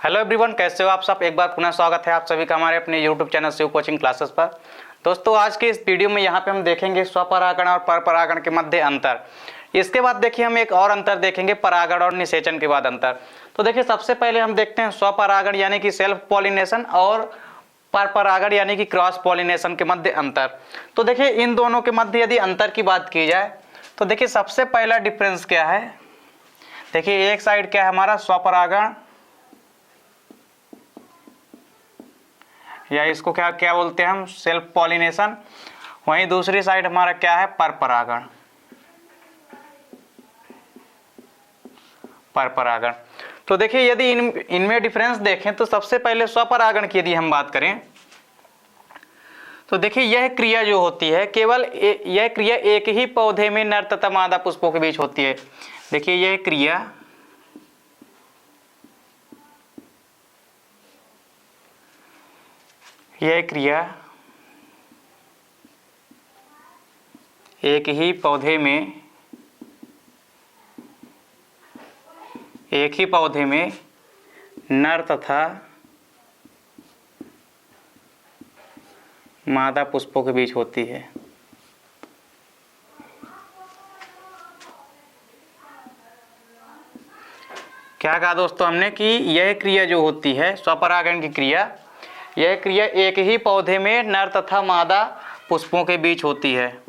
Hello everyone, कैसे हो आप सब। एक बार पुनः स्वागत है आप सभी का हमारे अपने YouTube channel Shiv coaching classes पर। दोस्तों, आज के इस वीडियो में यहाँ पे हम देखेंगे स्वपरागण और परपरागण के मध्य अंतर। इसके बाद देखिए हम एक और अंतर देखेंगे, परागण और निषेचन के बाद अंतर। तो देखिए सबसे पहले हम देखते हैं स्वपरागण यानी कि सेल्फ पॉलिनेशन और परपरागण यानी कि क्रॉस पॉलिनेशन के मध्य अंतर। तो देखिए इन दोनों के मध्य यदि अंतर की बात की जाए तो देखिए सबसे पहला डिफरेंस क्या है। देखिए एक साइड क्या है हमारा स्वपरागण, या इसको क्या क्या बोलते हैं हम, सेल्फ पॉलिनेशन। वहीं दूसरी साइड हमारा क्या है, परपरागण। परपरागण। तो देखिए यदि इनमें डिफरेंस देखें तो सबसे पहले स्वपरागण की यदि हम बात करें तो देखिए यह क्रिया जो होती है केवल यह क्रिया एक ही पौधे में नर तथा मादा पुष्पों के बीच होती है। देखिए यह क्रिया एक ही पौधे में नर तथा मादा पुष्पों के बीच होती है। क्या कहा दोस्तों हमने कि यह क्रिया जो होती है स्वपरागण की क्रिया, यह क्रिया एक ही पौधे में नर तथा मादा पुष्पों के बीच होती है।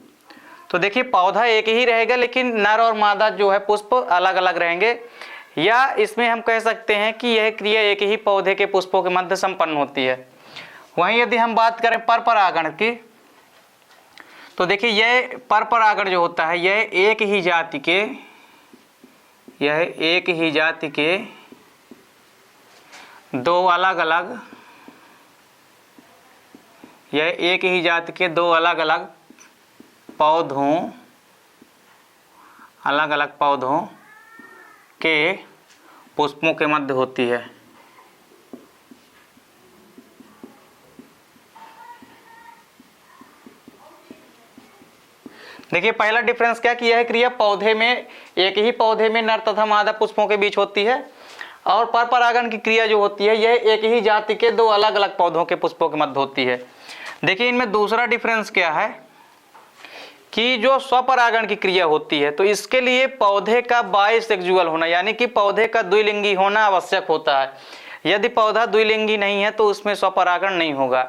तो देखिए पौधा एक ही रहेगा लेकिन नर और मादा जो है पुष्प अलग अलग रहेंगे, या इसमें हम कह सकते हैं कि यह क्रिया एक ही पौधे के पुष्पों के मध्य संपन्न होती है। वहीं यदि हम बात करें परपरागण की तो देखिए यह परपरागण जो होता है यह एक ही जाति के दो अलग अलग पौधों के पुष्पों के मध्य होती है। देखिए पहला डिफरेंस क्या कि यह क्रिया एक ही पौधे में नर तथा मादा पुष्पों के बीच होती है, और परपरागण की क्रिया जो होती है यह एक ही जाति के दो अलग अलग पौधों के पुष्पों के मध्य होती है। देखिए इनमें दूसरा डिफरेंस क्या है कि जो स्वपरागण की क्रिया होती है तो इसके लिए पौधे का बाइसेक्सुअल होना यानी कि पौधे का द्विलिंगी होना आवश्यक होता है। यदि पौधा द्विलिंगी नहीं है तो उसमें स्वपरागण नहीं होगा।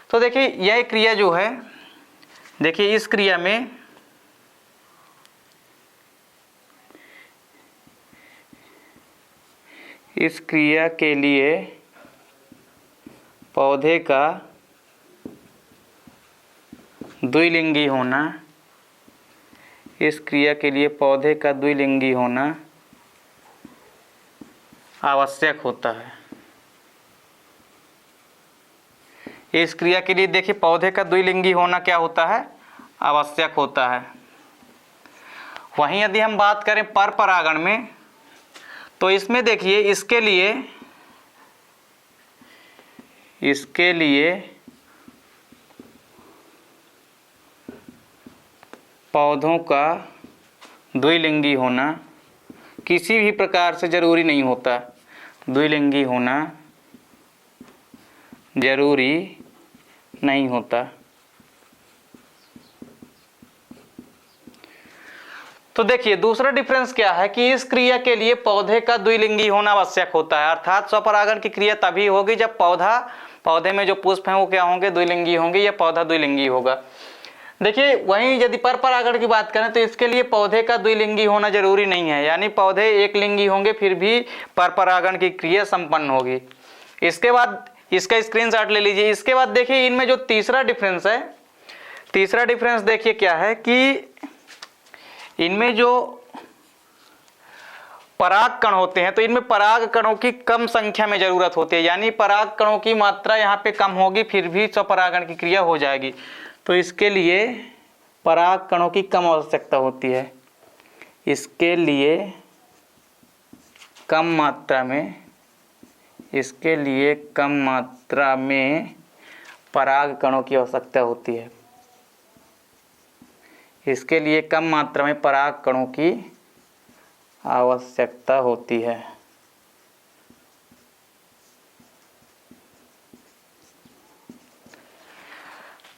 तो देखिए यह क्रिया जो है, देखिए इस क्रिया के लिए पौधे का द्विलिंगी होना, इस क्रिया के लिए पौधे का द्विलिंगी होना आवश्यक होता है। इस क्रिया के लिए देखिए पौधे का द्विलिंगी होना क्या होता है, आवश्यक होता है। वहीं यदि हम बात करें परपरागण में तो इसमें देखिए इसके लिए पौधों का द्विलिंगी होना किसी भी प्रकार से जरूरी नहीं होता, द्विलिंगी होना जरूरी नहीं होता। तो देखिए दूसरा डिफरेंस क्या है कि इस क्रिया के लिए पौधे का द्विलिंगी होना आवश्यक होता है, अर्थात स्वपरागण की क्रिया तभी होगी जब पौधे में जो पुष्प हैं वो क्या होंगे, द्विलिंगी होंगे, या पौधा द्विलिंगी होगा। देखिए वहीं यदि परपरागण की बात करें तो इसके लिए पौधे का द्विलिंगी होना जरूरी नहीं है, यानी पौधे एक लिंगी होंगे फिर भी परपरागण की क्रिया संपन्न होगी। इसके बाद इसका स्क्रीनशॉट ले लीजिए। इसके बाद देखिए इनमें जो तीसरा डिफरेंस देखिए क्या है कि इनमें जो पराग कण होते हैं तो इनमें पराग कणों की कम संख्या में जरूरत होती है, यानी पराग कणों की मात्रा यहाँ पे कम होगी फिर भी स्वपरागण की क्रिया हो जाएगी। तो इसके लिए पराग कणों की कम आवश्यकता होती है, इसके लिए कम मात्रा में पराग कणों की आवश्यकता होती है। इसके लिए कम मात्रा में पराग कणों की आवश्यकता होती है।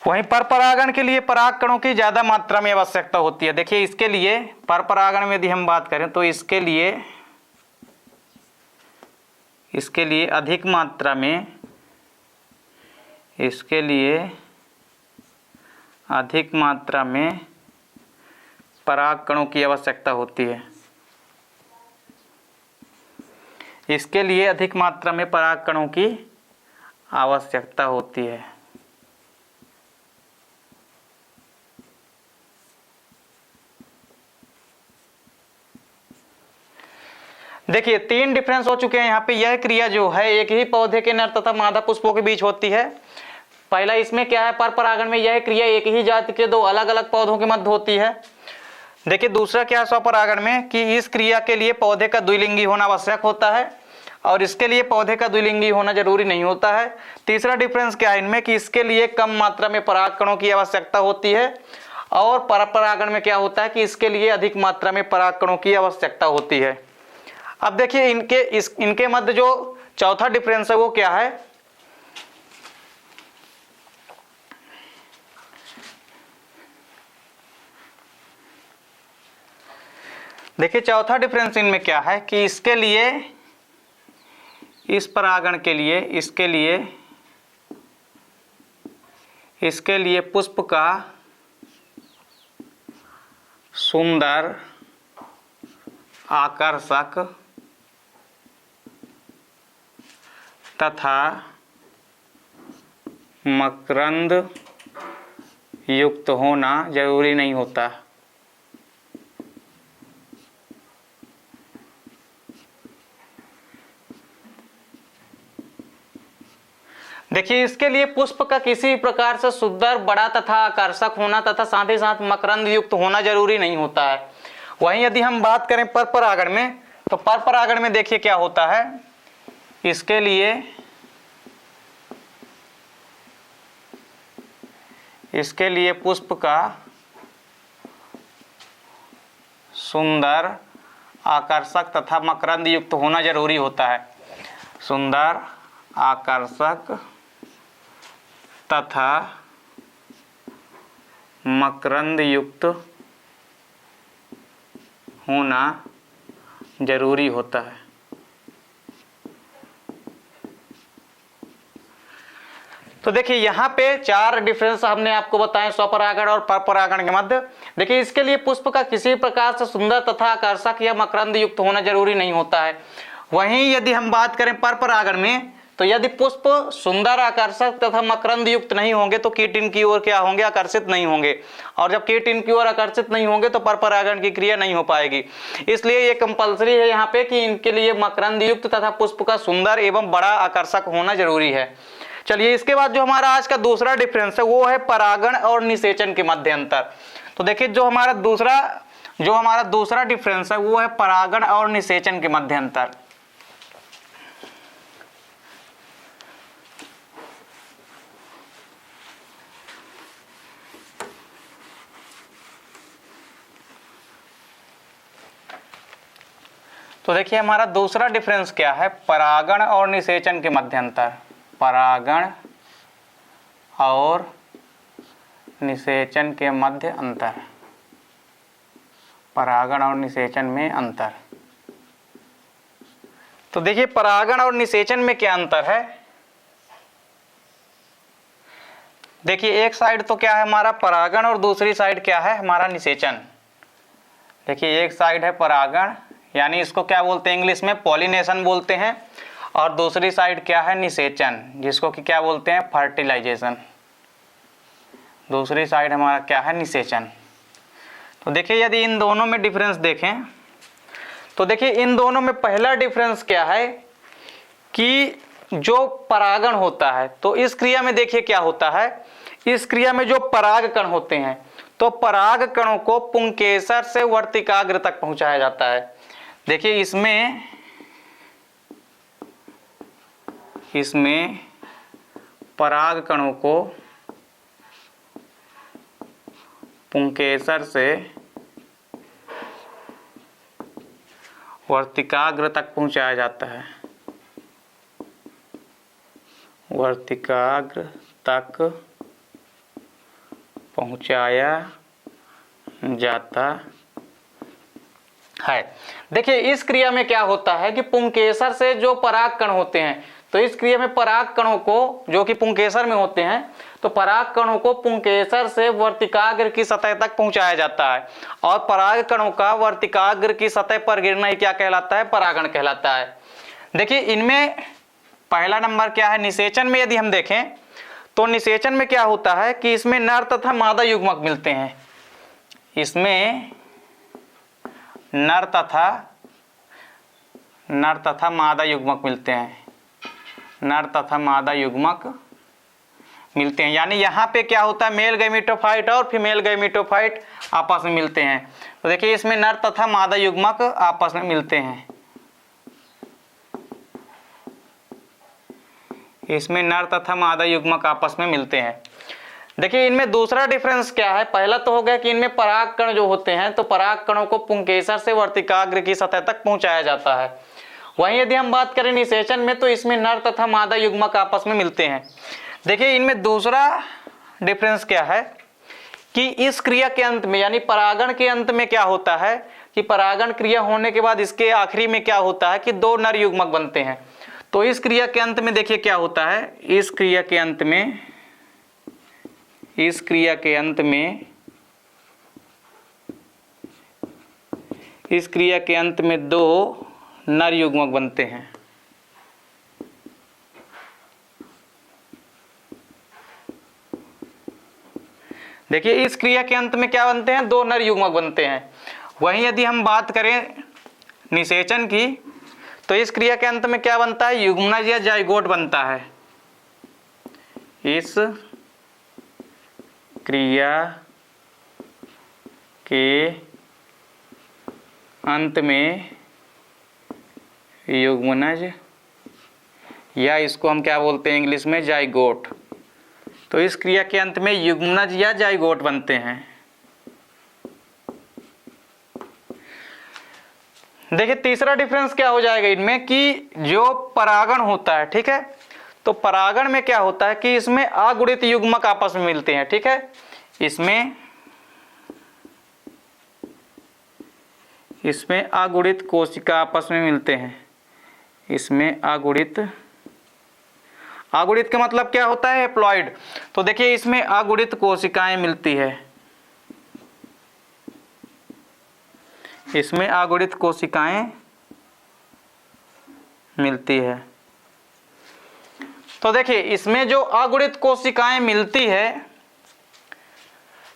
वहीं पर परागण के लिए पराग कणों की ज्यादा मात्रा में आवश्यकता होती है। देखिए इसके लिए पर परागण में यदि हम बात करें तो इसके लिए अधिक मात्रा में पराग कणों की आवश्यकता होती है। इसके लिए अधिक मात्रा में पराग कणों की आवश्यकता होती है। देखिए 3 डिफरेंस हो चुके हैं यहाँ पे। यह क्रिया जो है एक ही पौधे के नर तथा मादा पुष्पों के बीच होती है। पहला इसमें क्या है, पर परागण में यह क्रिया एक ही जाति के 2 अलग अलग पौधों के मध्य होती है। देखिए दूसरा क्या है स्वपरागण में कि इस क्रिया के लिए पौधे का द्विलिंगी होना आवश्यक होता है और इसके लिए पौधे का द्विलिंगी होना जरूरी नहीं होता है। तीसरा डिफरेंस क्या है इनमें कि इसके लिए कम मात्रा में पराग कणों की आवश्यकता होती है और पर परागण में क्या होता है कि इसके लिए अधिक मात्रा में पराग कणों की आवश्यकता होती है। अब देखिए इनके मध्य जो चौथा डिफरेंस है वो क्या है, देखिए चौथा डिफरेंस इनमें क्या है कि इसके लिए इस परागण के लिए इसके लिए पुष्प का सुंदर आकर्षक तथा मकरंद युक्त होना जरूरी नहीं होता। देखिए इसके लिए पुष्प का किसी प्रकार से सुंदर, बड़ा तथा आकर्षक होना तथा साथ ही साथ मकरंद युक्त होना जरूरी नहीं होता है। वहीं यदि हम बात करें पर परागण में तो पर परागण में देखिए क्या होता है, इसके लिए पुष्प का सुंदर, आकर्षक तथा मकरंद युक्त होना जरूरी होता है। सुंदर, आकर्षक तथा मकरंद युक्त होना जरूरी होता है। तो देखिए यहाँ पे 4 डिफरेंस हमने आपको बताए स्वपरागण और परपरागण के मध्य। देखिए इसके लिए पुष्प का किसी प्रकार से सुंदर तथा आकर्षक या मकरंद युक्त होना जरूरी नहीं होता है। वहीं यदि हम बात करें परपरागण में तो यदि पुष्प सुंदर, आकर्षक तथा मकरंद युक्त नहीं होंगे तो कीट इनकी ओर क्या होंगे, आकर्षित नहीं होंगे, और जब कीट इनकी ओर आकर्षित नहीं होंगे तो परपरागण की क्रिया नहीं हो पाएगी। इसलिए ये कंपलसरी है यहाँ पे कि इनके लिए मकरंद युक्त तथा पुष्प का सुंदर एवं बड़ा आकर्षक होना जरूरी है। चलिए इसके बाद जो हमारा आज का दूसरा डिफरेंस है वो है परागण और निषेचन के मध्य अंतर। तो देखिए जो हमारा दूसरा डिफरेंस है वो है परागण और निषेचन के मध्य अंतर। तो देखिए हमारा दूसरा डिफरेंस क्या है, परागण और निषेचन के मध्य अंतर। परागण और निषेचन के मध्य अंतर, परागण और निषेचन में अंतर। तो देखिए परागण और निषेचन में क्या अंतर है, देखिए एक साइड तो क्या है हमारा परागण और दूसरी साइड क्या है हमारा निषेचन। देखिए एक साइड है परागण यानी इसको क्या बोलते हैं इंग्लिश में पॉलिनेशन बोलते हैं, और दूसरी साइड क्या है निषेचन जिसको कि क्या बोलते हैं फर्टिलाइजेशन। दूसरी साइड हमारा क्या है निषेचन। तो देखिए यदि इन दोनों में डिफरेंस देखें तो देखिए इन दोनों में पहला डिफरेंस क्या है कि जो परागण होता है तो इस क्रिया में देखिए क्या होता है, इस क्रिया में जो पराग कण होते हैं तो पराग कणों को पुंकेसर से वर्तिकाग्र तक पहुंचाया जाता है। देखिए इसमें पराग कणों को पुंकेसर से वर्तिकाग्र तक पहुंचाया जाता है। वर्तिकाग्र तक पहुंचाया जाता है। देखिए इस क्रिया में क्या होता है कि पुंकेसर से जो पराग कण होते हैं, तो इस क्रिया में पराग कणों को जो कि पुंकेसर में होते हैं, तो पराग कणों को पुंकेसर से वर्तिकाग्र की सतह तक पहुंचाया जाता है और पराग कणों का वर्तिकाग्र की सतह पर गिरना ही क्या कहलाता है, परागण कहलाता है। देखिए इनमें पहला नंबर क्या है, निषेचन में यदि हम देखें तो निषेचन में क्या होता है कि इसमें नर तथा मादा युग्मक मिलते हैं। इसमें नर तथा मादा युग्मक मिलते हैं, नर तथा मादा युग्मक मिलते हैं। यानी यहाँ पे क्या होता है, मेल गैमेटोफाइट और फीमेल गैमेटोफाइट आपस में मिलते हैं। तो देखिए इसमें नर तथा मादा युग्मक आपस में मिलते हैं, इसमें नर तथा मादा युग्मक आपस में मिलते हैं। देखिए इनमें दूसरा डिफरेंस क्या है, पहला तो हो गया कि इनमें पराग कण जो होते हैं तो पराग कणों को पुंकेसर से वर्तिकाग्र की सतह तक पहुंचाया जाता है। वहीं यदि हम बात करें निषेचन में तो इसमें नर तथा मादा युग्मक आपस में मिलते हैं। देखिए इनमें दूसरा डिफरेंस क्या है कि इस क्रिया के अंत में यानी परागण के अंत में क्या होता है कि परागण क्रिया होने के बाद इसके आखिरी में क्या होता है कि दो नर युग्मक बनते हैं। तो इस क्रिया के अंत में देखिए क्या होता है, इस क्रिया के अंत में दो नर युग्मक बनते हैं। देखिए इस क्रिया के अंत में क्या बनते हैं, दो नर युग्मक बनते हैं। वहीं यदि हम बात करें निषेचन की तो इस क्रिया के अंत में क्या बनता है, युग्मनज या जाइगोट बनता है। इस क्रिया के अंत में युग्मनज या इसको हम क्या बोलते हैं इंग्लिश में, जाइगोट। तो इस क्रिया के अंत में युग्मनज या जाइगोट बनते हैं। देखिए तीसरा डिफरेंस क्या हो जाएगा इनमें कि जो परागण होता है, ठीक है, तो परागण में क्या होता है कि इसमें अगुणित युग्मक आपस में मिलते हैं, ठीक है, इसमें अगुणित कोशिका आपस में मिलते हैं। इसमें अगुणित का मतलब क्या होता है, हैप्लॉइड। तो देखिए इसमें अगुणित कोशिकाएं मिलती है, इसमें अगुणित कोशिकाएं मिलती है। तो देखिए इसमें जो अगुणित कोशिकाएं मिलती है,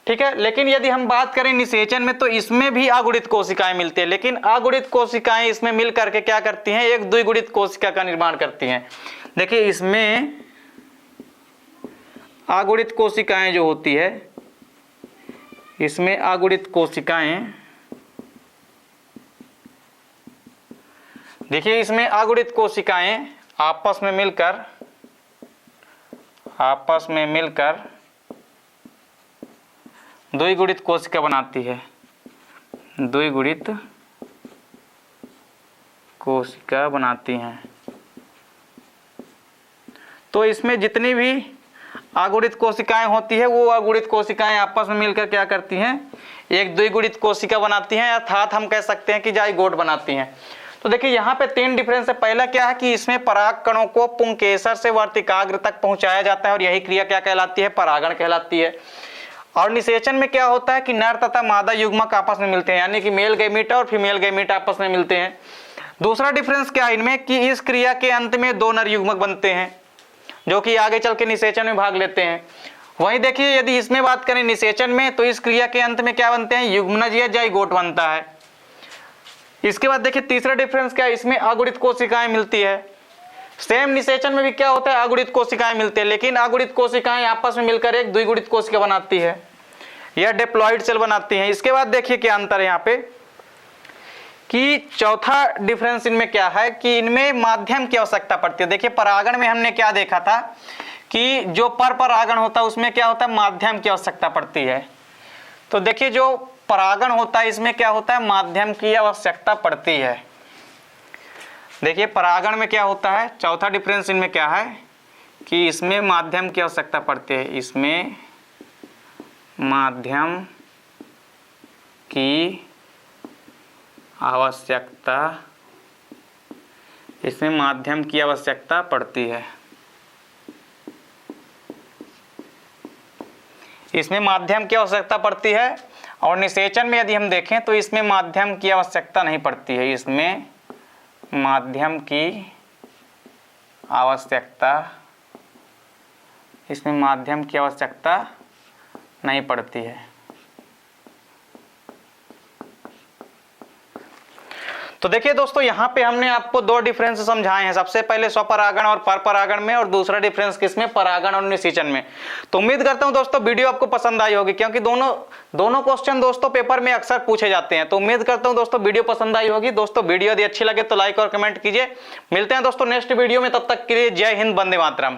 ठीक है, लेकिन यदि हम बात करें निषेचन में तो इसमें भी अगुणित कोशिकाएं मिलती है, लेकिन अगुणित कोशिकाएं इसमें मिल करके क्या करती हैं, एक द्विगुणित कोशिका का निर्माण करती हैं। देखिए इसमें अगुणित कोशिकाएं जो होती है, इसमें अगुणित कोशिकाएं, देखिए इसमें अगुणित कोशिकाएं आपस में मिलकर द्विगुणित कोशिका बनाती है, द्विगुणित कोशिका बनाती हैं। तो इसमें जितनी भी अगुणित कोशिकाएं होती है वो अगुणित कोशिकाएं आपस में मिलकर क्या करती हैं, एक द्विगुणित कोशिका बनाती हैं, अर्थात हम कह सकते हैं कि जाइगोट बनाती हैं। तो देखिए यहाँ पे तीन डिफरेंस है। पहला क्या है कि इसमें पराग कणों को पुंकेसर से वर्तिकाग्र तक पहुंचाया जाता है और यही क्रिया क्या कहलाती है, परागण कहलाती है। और निषेचन में क्या होता है कि नर तथा मादा युग्मक आपस में मिलते हैं, यानी कि मेल गैमीट और फीमेल गैमीट आपस में मिलते हैं। दूसरा डिफरेंस क्या है इनमें कि इस क्रिया के अंत में दो नर युग्मक बनते हैं जो कि आगे चल के निषेचन में भाग लेते हैं। वहीं देखिए यदि इसमें बात करें निषेचन में तो इस क्रिया के अंत में क्या बनते हैं, युग्मनज या जाइगोट बनता है। इसके बाद देखिए तीसरा डिफरेंस क्या है, इसमें अगुणित कोशिकाएं मिलती है। सेम निषेचन में भी क्या होता है, अगुणित कोशिकाएं मिलती है, लेकिन अगुणित कोशिकाएं आपस में मिलकर एक द्विगुणित कोशिका बनाती है या डिप्लॉइड सेल बनाती हैं। इसके बाद देखिए क्या अंतर है यहाँ पे कि चौथा डिफरेंस इनमें क्या है कि इनमें माध्यम की आवश्यकता पड़ती है। देखिए परागण में हमने क्या देखा था कि जो परागण होता है उसमें क्या होता है, माध्यम की आवश्यकता पड़ती है। तो देखिए जो परागण होता है इसमें क्या होता है, माध्यम की आवश्यकता पड़ती है। देखिए परागण में क्या होता है, चौथा डिफरेंस इनमें क्या है कि इसमें माध्यम की आवश्यकता पड़ती है, इसमें माध्यम की आवश्यकता, इसमें माध्यम की आवश्यकता पड़ती है। इसमें माध्यम की आवश्यकता पड़ती है। और निषेचन में यदि हम देखें तो इसमें माध्यम की आवश्यकता नहीं पड़ती है। इसमें माध्यम की आवश्यकता, इसमें माध्यम की आवश्यकता नहीं पड़ती है। तो देखिए दोस्तों, यहाँ पे हमने आपको दो डिफरेंस समझाए हैं। सबसे पहले स्वपरागण और परपरागण में, और दूसरा डिफरेंस किसमें, परागण और निषेचन में। तो उम्मीद करता हूँ दोस्तों वीडियो आपको पसंद आई होगी, क्योंकि दोनों क्वेश्चन दोस्तों पेपर में अक्सर पूछे जाते हैं। तो उम्मीद करता हूँ दोस्तों वीडियो पसंद आई होगी। दोस्तों वीडियो यदि अच्छी लगे तो लाइक और कमेंट कीजिए। मिलते हैं दोस्तों नेक्स्ट वीडियो में, तब तक के लिए जय हिंद, वंदे मातरम।